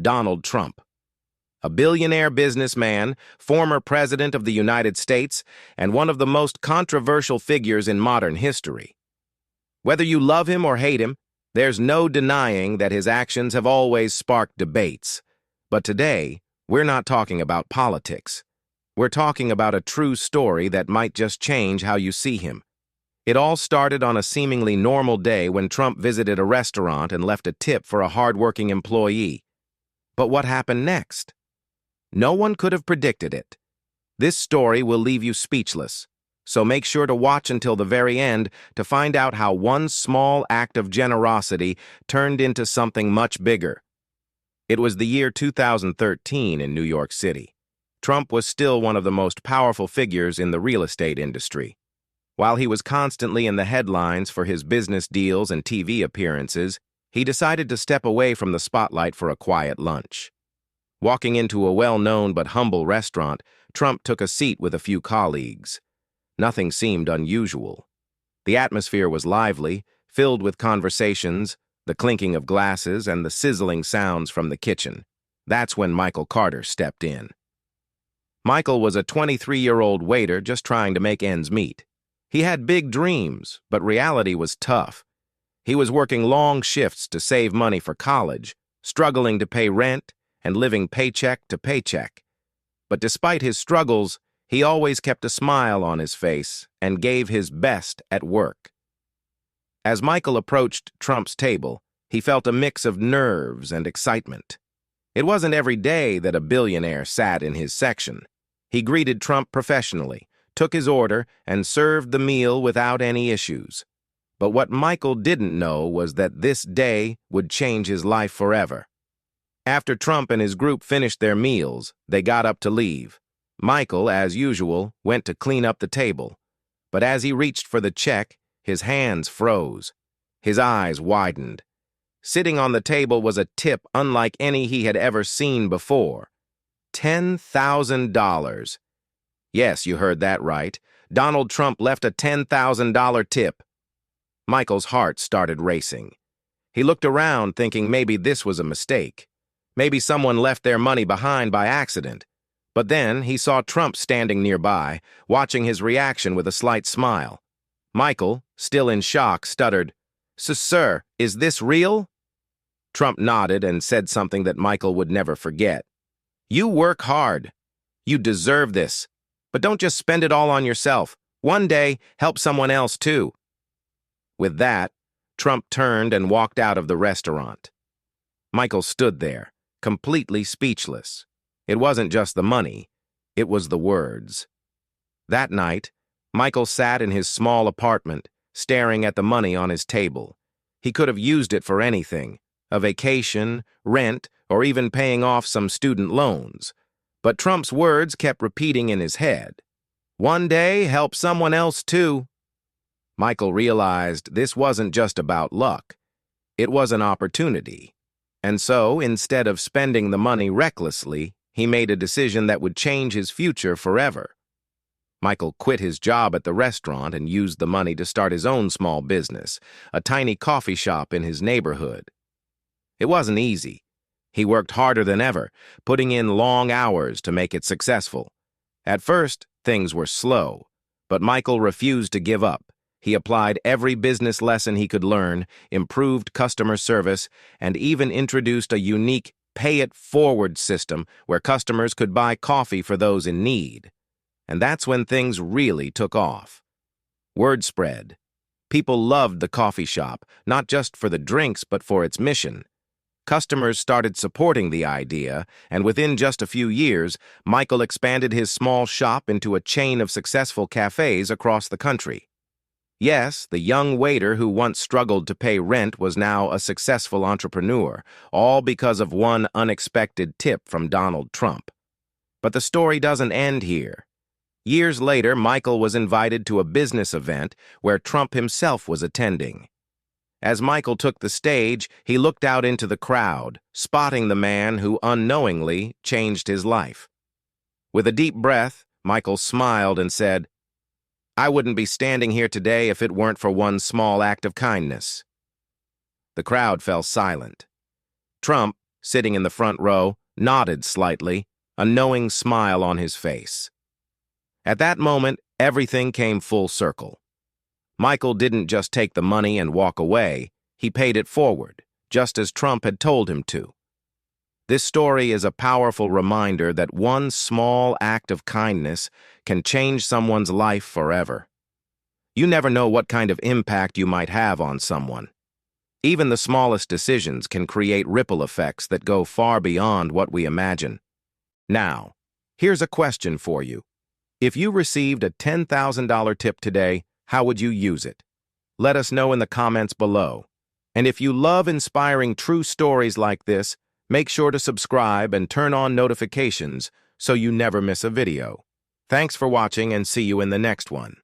Donald Trump. A billionaire businessman, former president of the United States, and one of the most controversial figures in modern history. Whether you love him or hate him, there's no denying that his actions have always sparked debates. But today, we're not talking about politics. We're talking about a true story that might just change how you see him. It all started on a seemingly normal day when Trump visited a restaurant and left a tip for a hard-working employee. But what happened next? No one could have predicted it. This story will leave you speechless, so make sure to watch until the very end to find out how one small act of generosity turned into something much bigger. It was the year 2013 in New York City. Trump was still one of the most powerful figures in the real estate industry. While he was constantly in the headlines for his business deals and TV appearances, he decided to step away from the spotlight for a quiet lunch. Walking into a well-known but humble restaurant, Trump took a seat with a few colleagues. Nothing seemed unusual. The atmosphere was lively, filled with conversations, the clinking of glasses, and the sizzling sounds from the kitchen. That's when Michael Carter stepped in. Michael was a 23-year-old waiter just trying to make ends meet. He had big dreams, but reality was tough. He was working long shifts to save money for college, struggling to pay rent, and living paycheck to paycheck. But despite his struggles, he always kept a smile on his face and gave his best at work. As Michael approached Trump's table, he felt a mix of nerves and excitement. It wasn't every day that a billionaire sat in his section. He greeted Trump professionally, took his order, and served the meal without any issues. But what Michael didn't know was that this day would change his life forever. After Trump and his group finished their meals, they got up to leave. Michael, as usual, went to clean up the table. But as he reached for the check, his hands froze. His eyes widened. Sitting on the table was a tip unlike any he had ever seen before. $10,000. Yes, you heard that right. Donald Trump left a $10,000 tip. Michael's heart started racing. He looked around thinking maybe this was a mistake. Maybe someone left their money behind by accident. But then he saw Trump standing nearby, watching his reaction with a slight smile. Michael, still in shock, stuttered, "Sir, is this real?" Trump nodded and said something that Michael would never forget. "You work hard. You deserve this. But don't just spend it all on yourself. One day, help someone else too." With that, Trump turned and walked out of the restaurant. Michael stood there, completely speechless. It wasn't just the money, it was the words. That night, Michael sat in his small apartment, staring at the money on his table. He could have used it for anything, a vacation, rent, or even paying off some student loans. But Trump's words kept repeating in his head. One day, help someone else too. Michael realized this wasn't just about luck. It was an opportunity. And so, instead of spending the money recklessly, he made a decision that would change his future forever. Michael quit his job at the restaurant and used the money to start his own small business, a tiny coffee shop in his neighborhood. It wasn't easy. He worked harder than ever, putting in long hours to make it successful. At first, things were slow, but Michael refused to give up. He applied every business lesson he could learn, improved customer service, and even introduced a unique pay-it-forward system where customers could buy coffee for those in need. And that's when things really took off. Word spread. People loved the coffee shop, not just for the drinks but for its mission. Customers started supporting the idea, and within just a few years, Michael expanded his small shop into a chain of successful cafes across the country. Yes, the young waiter who once struggled to pay rent was now a successful entrepreneur, all because of one unexpected tip from Donald Trump. But the story doesn't end here. Years later, Michael was invited to a business event where Trump himself was attending. As Michael took the stage, he looked out into the crowd, spotting the man who unknowingly changed his life. With a deep breath, Michael smiled and said, "I wouldn't be standing here today if it weren't for one small act of kindness." The crowd fell silent. Trump, sitting in the front row, nodded slightly, a knowing smile on his face. At that moment, everything came full circle. Michael didn't just take the money and walk away, he paid it forward, just as Trump had told him to. This story is a powerful reminder that one small act of kindness can change someone's life forever. You never know what kind of impact you might have on someone. Even the smallest decisions can create ripple effects that go far beyond what we imagine. Now, here's a question for you. If you received a $10,000 tip today, how would you use it? Let us know in the comments below. And if you love inspiring true stories like this, make sure to subscribe and turn on notifications so you never miss a video. Thanks for watching and see you in the next one.